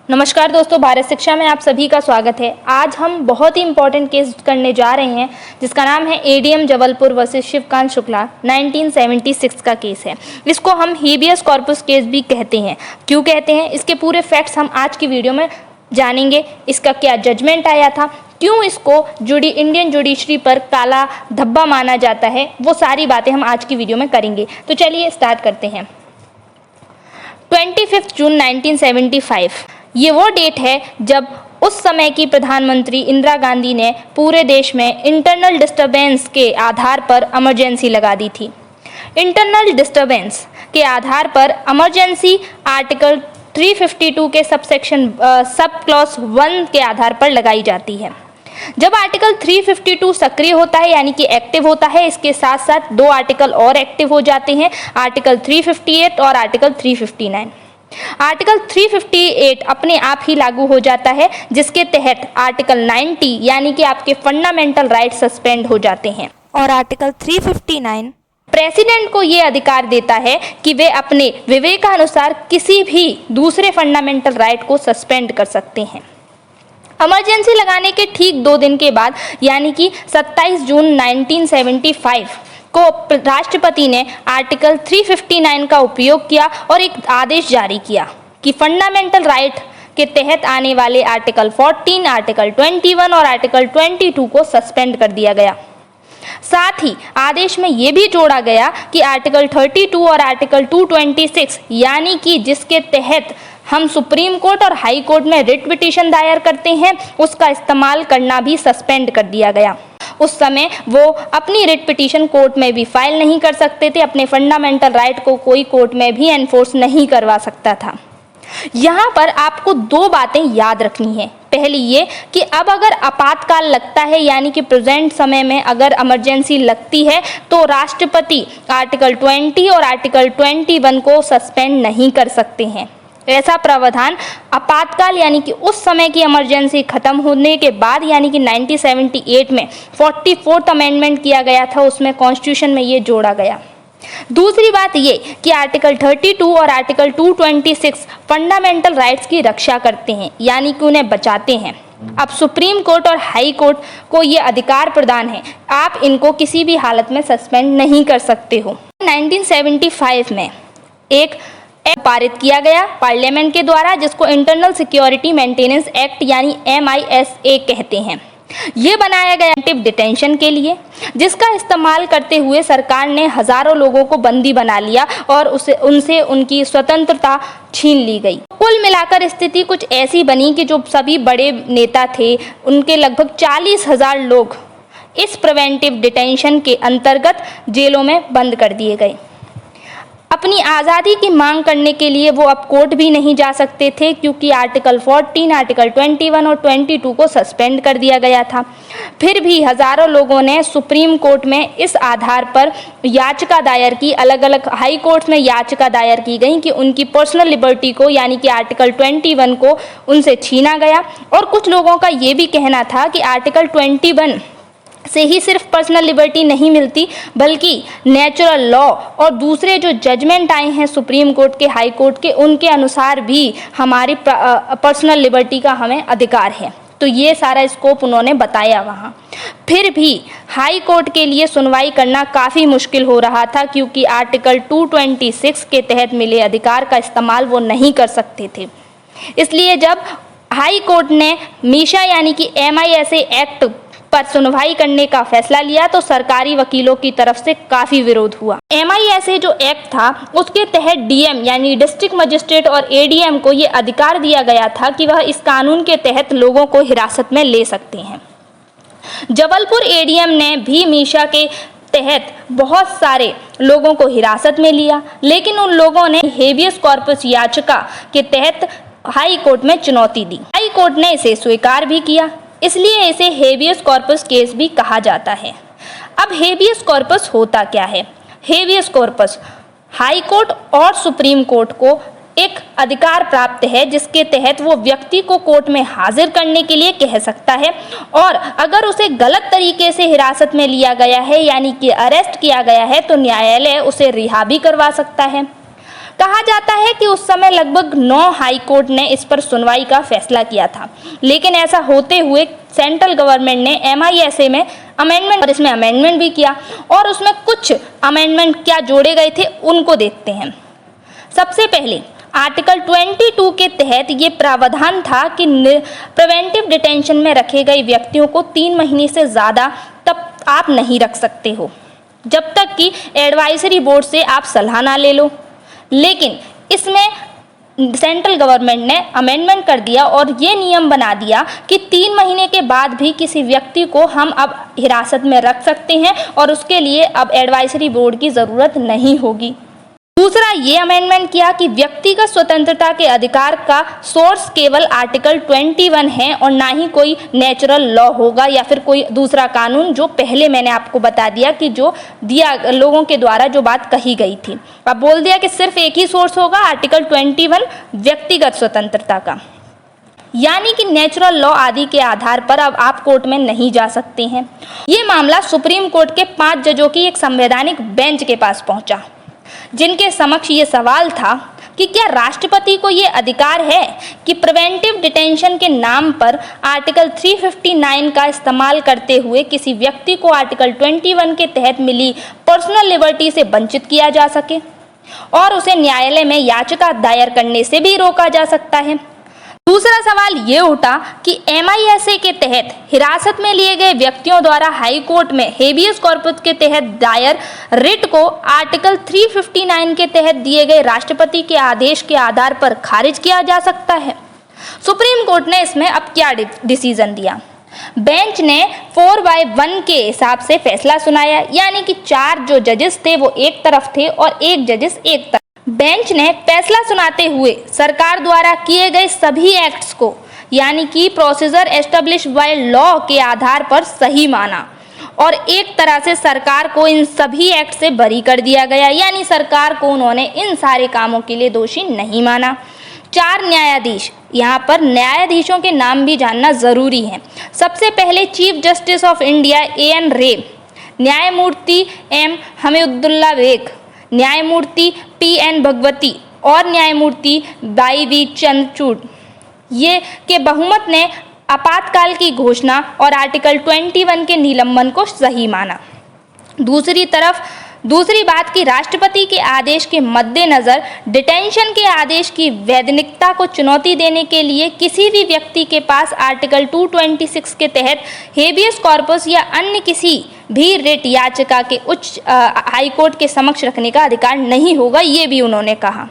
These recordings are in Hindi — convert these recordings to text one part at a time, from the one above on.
नमस्कार दोस्तों, भारत शिक्षा में आप सभी का स्वागत है। आज हम बहुत ही इम्पोर्टेंट केस करने जा रहे हैं जिसका नाम है एडीएम जबलपुर वर्सेस शिवकांत शुक्ला 1976 का केस है। इसको हम हेबियस कॉर्पस केस भी कहते हैं। क्यों कहते हैं, इसके पूरे फैक्ट्स हम आज की वीडियो में जानेंगे। इसका क्या जजमेंट आया था, क्यों इसको इंडियन जुडिशरी पर काला धब्बा माना जाता है, वो सारी बातें हम आज की वीडियो में करेंगे। तो चलिए स्टार्ट करते हैं। 25 जून 1975 ये वो डेट है जब उस समय की प्रधानमंत्री इंदिरा गांधी ने पूरे देश में इंटरनल डिस्टर्बेंस के आधार पर इमरजेंसी लगा दी थी। इंटरनल डिस्टर्बेंस के आधार पर इमरजेंसी आर्टिकल 352 के सब क्लॉज 1 के आधार पर लगाई जाती है। जब आर्टिकल 352 सक्रिय होता है यानी कि एक्टिव होता है, इसके साथ साथ 2 आर्टिकल और एक्टिव हो जाते हैं, आर्टिकल 358 और आर्टिकल 359। आर्टिकल 358 अपने आप ही लागू हो जाता है, जिसके तहत आर्टिकल 90 यानी कि आपके फंडामेंटल राइट सस्पेंड हो जाते हैं। और आर्टिकल 359 प्रेसिडेंट को ये अधिकार देता है कि वे अपने विवेकानुसार किसी भी दूसरे फंडामेंटल राइट को सस्पेंड कर सकते हैं। इमरजेंसी लगाने के ठीक 2 दिन के बाद यानी कि 27 जून 1975 को राष्ट्रपति ने आर्टिकल 359 का उपयोग किया और एक आदेश जारी किया कि फंडामेंटल राइट के तहत आने वाले आर्टिकल 14, आर्टिकल 21 और आर्टिकल 22 को सस्पेंड कर दिया गया। साथ ही आदेश में ये भी जोड़ा गया कि आर्टिकल 32 और आर्टिकल 226 यानी कि जिसके तहत हम सुप्रीम कोर्ट और हाई कोर्ट में रिट पिटीशन दायर करते हैं, उसका इस्तेमाल करना भी सस्पेंड कर दिया गया। उस समय वो अपनी रिट पिटीशन कोर्ट में भी फाइल नहीं कर सकते थे, अपने फंडामेंटल राइट को कोई कोर्ट में भी एनफोर्स नहीं करवा सकता था। यहाँ पर आपको 2 बातें याद रखनी है। पहली ये कि अब अगर आपातकाल लगता है यानी कि प्रेजेंट समय में अगर इमरजेंसी लगती है तो राष्ट्रपति आर्टिकल 20 और आर्टिकल 21 को सस्पेंड नहीं कर सकते हैं। ऐसा प्रावधान आपातकाल यानी कि उस समय की इमरजेंसी खत्म होने के बाद यानी कि 1978 में 44th अमेंडमेंट किया गया था, उसमें कॉन्स्टिट्यूशन में ये जोड़ा गया। दूसरी बात ये कि आर्टिकल 32 और आर्टिकल 226 फंडामेंटल राइट्स की रक्षा करते हैं यानी कि उन्हें बचाते हैं। अब सुप्रीम कोर्ट और हाई कोर्ट को ये अधिकार प्रदान है, आप इनको किसी भी हालत में सस्पेंड नहीं कर सकते हो। 1975 में एक पारित किया गया पार्लियामेंट के द्वारा, जिसको इंटरनल सिक्योरिटी मेंटेनेंस एक्ट यानी MISA कहते हैं। ये बनाया गया प्रिवेंटिव डिटेंशन के लिए, जिसका इस्तेमाल करते हुए सरकार ने हजारों लोगों को बंदी बना लिया और उनसे उनकी स्वतंत्रता छीन ली गई। कुल मिलाकर स्थिति कुछ ऐसी बनी कि जो सभी बड़े नेता थे उनके लगभग 40,000 लोग इस प्रिवेंटिव डिटेंशन के अंतर्गत जेलों में बंद कर दिए गए। अपनी आज़ादी की मांग करने के लिए वो अब कोर्ट भी नहीं जा सकते थे क्योंकि आर्टिकल 14, आर्टिकल 21 और 22 को सस्पेंड कर दिया गया था। फिर भी हज़ारों लोगों ने सुप्रीम कोर्ट में इस आधार पर याचिका दायर की, अलग अलग हाई कोर्ट में याचिका दायर की गई कि उनकी पर्सनल लिबर्टी को यानी कि आर्टिकल 21 को उनसे छीना गया। और कुछ लोगों का ये भी कहना था कि आर्टिकल 21 से ही सिर्फ पर्सनल लिबर्टी नहीं मिलती बल्कि नेचुरल लॉ और दूसरे जो जजमेंट आए हैं सुप्रीम कोर्ट के, हाई कोर्ट के, उनके अनुसार भी हमारी पर्सनल लिबर्टी का हमें अधिकार है। तो ये सारा स्कोप उन्होंने बताया वहाँ। फिर भी हाई कोर्ट के लिए सुनवाई करना काफ़ी मुश्किल हो रहा था क्योंकि आर्टिकल 226 के तहत मिले अधिकार का इस्तेमाल वो नहीं कर सकते थे। इसलिए जब हाई कोर्ट ने मीशा यानी कि MISA एक्ट पर सुनवाई करने का फैसला लिया तो सरकारी वकीलों की तरफ से काफ़ी विरोध हुआ। MISA जो एक्ट था उसके तहत DM यानी डिस्ट्रिक्ट मजिस्ट्रेट और ADM को ये अधिकार दिया गया था कि वह इस कानून के तहत लोगों को हिरासत में ले सकते हैं। जबलपुर ADM ने भी मीशा के तहत बहुत सारे लोगों को हिरासत में लिया, लेकिन उन लोगों ने हेबियस कॉर्पस याचिका के तहत हाई कोर्ट में चुनौती दी। हाई कोर्ट ने इसे स्वीकार भी किया, इसलिए इसे हेबियस कॉर्पस केस भी कहा जाता है। अब हेबियस कॉर्पस होता क्या है? हेबियस कॉर्पस हाई कोर्ट और सुप्रीम कोर्ट को एक अधिकार प्राप्त है जिसके तहत वो व्यक्ति को कोर्ट में हाजिर करने के लिए कह सकता है और अगर उसे गलत तरीके से हिरासत में लिया गया है यानी कि अरेस्ट किया गया है तो न्यायालय उसे रिहा भी करवा सकता है। कहा जाता है कि उस समय लगभग 9 हाई कोर्ट ने इस पर सुनवाई का फैसला किया था, लेकिन ऐसा होते हुए सेंट्रल गवर्नमेंट ने MISA में अमेंडमेंट और इसमें अमेंडमेंट भी किया, और उसमें कुछ अमेंडमेंट क्या जोड़े गए थे उनको देखते हैं। सबसे पहले आर्टिकल 22 के तहत ये प्रावधान था कि प्रिवेंटिव डिटेंशन में रखे गए व्यक्तियों को 3 महीने से ज़्यादा तब आप नहीं रख सकते हो, जब तक कि एडवाइजरी बोर्ड से आप सलाह ना ले लो। लेकिन इसमें सेंट्रल गवर्नमेंट ने अमेंडमेंट कर दिया और ये नियम बना दिया कि 3 महीने के बाद भी किसी व्यक्ति को हम अब हिरासत में रख सकते हैं और उसके लिए अब एडवाइजरी बोर्ड की ज़रूरत नहीं होगी। दूसरा ये अमेंडमेंट किया कि व्यक्तिगत स्वतंत्रता के अधिकार का सोर्स केवल आर्टिकल 21 है और ना ही कोई नेचुरल लॉ होगा या फिर कोई दूसरा कानून, जो पहले मैंने आपको बता दिया कि जो दिया लोगों के द्वारा जो बात कही गई थी। अब बोल दिया कि सिर्फ एक ही सोर्स होगा, आर्टिकल 21 व्यक्तिगत स्वतंत्रता का, यानी कि नेचुरल लॉ आदि के आधार पर अब आप कोर्ट में नहीं जा सकते हैं। ये मामला सुप्रीम कोर्ट के 5 जजों की एक संवैधानिक बेंच के पास पहुंचा, जिनके समक्ष ये सवाल था कि क्या राष्ट्रपति को ये अधिकार है कि प्रिवेंटिव डिटेंशन के नाम पर आर्टिकल 359 का इस्तेमाल करते हुए किसी व्यक्ति को आर्टिकल 21 के तहत मिली पर्सनल लिबर्टी से वंचित किया जा सके और उसे न्यायालय में याचिका दायर करने से भी रोका जा सकता है। दूसरा सवाल ये उठा कि MISA के तहत हिरासत में लिए गए व्यक्तियों द्वारा हाई कोर्ट में हेबियस कॉर्पस के तहत दायर रिट को आर्टिकल 359 के तहत दिए गए राष्ट्रपति के आदेश के आधार पर खारिज किया जा सकता है। सुप्रीम कोर्ट ने इसमें अब क्या डिसीजन दिया? बेंच ने 4/1 के हिसाब से फैसला सुनाया, यानी कि 4 जो जजेस थे वो एक तरफ थे और एक जजेस एक तरफ। बेंच ने फैसला सुनाते हुए सरकार द्वारा किए गए सभी एक्ट्स को, यानी कि प्रोसीजर एस्टेब्लिश बाय लॉ के आधार पर सही माना और एक तरह से सरकार को इन सभी एक्ट से बरी कर दिया गया, यानी सरकार को उन्होंने इन सारे कामों के लिए दोषी नहीं माना। 4 न्यायाधीश, यहाँ पर न्यायाधीशों के नाम भी जानना ज़रूरी है। सबसे पहले chief justice of India AN रे, न्यायमूर्ति M हमीदुल्ला बेग, न्यायमूर्ति PN भगवती और न्यायमूर्ति YV चंद्रचूड़, ये के बहुमत ने आपातकाल की घोषणा और आर्टिकल 21 के निलंबन को सही माना। दूसरी बात कि राष्ट्रपति के आदेश के मद्देनज़र डिटेंशन के आदेश की वैधानिकता को चुनौती देने के लिए किसी भी व्यक्ति के पास आर्टिकल 226 के तहत हेबियस कॉर्पस या अन्य किसी भी रिट याचिका के उच्च हाईकोर्ट के समक्ष रखने का अधिकार नहीं होगा, ये भी उन्होंने कहा।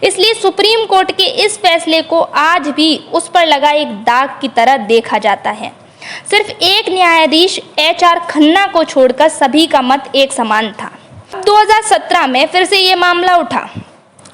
इसलिए सुप्रीम कोर्ट के इस फैसले को आज भी उस पर लगा एक दाग की तरह देखा जाता है। सिर्फ एक न्यायाधीश HR खन्ना को छोड़कर सभी का मत एक समान था। 2017 में फिर से ये मामला उठा।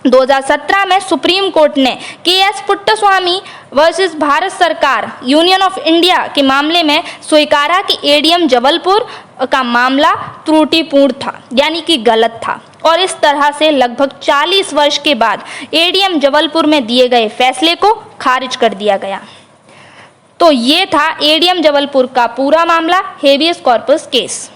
2017 में सुप्रीम कोर्ट ने KS पुट्टास्वामी वर्सेस भारत सरकार यूनियन ऑफ इंडिया के मामले में स्वीकारा कि ADM जबलपुर का मामला त्रुटिपूर्ण था, यानी कि गलत था, और इस तरह से लगभग 40 वर्ष के बाद ADM जबलपुर में दिए गए फैसले को खारिज कर दिया गया। तो ये था ADM जबलपुर का पूरा मामला, हेबियस कॉर्पस केस।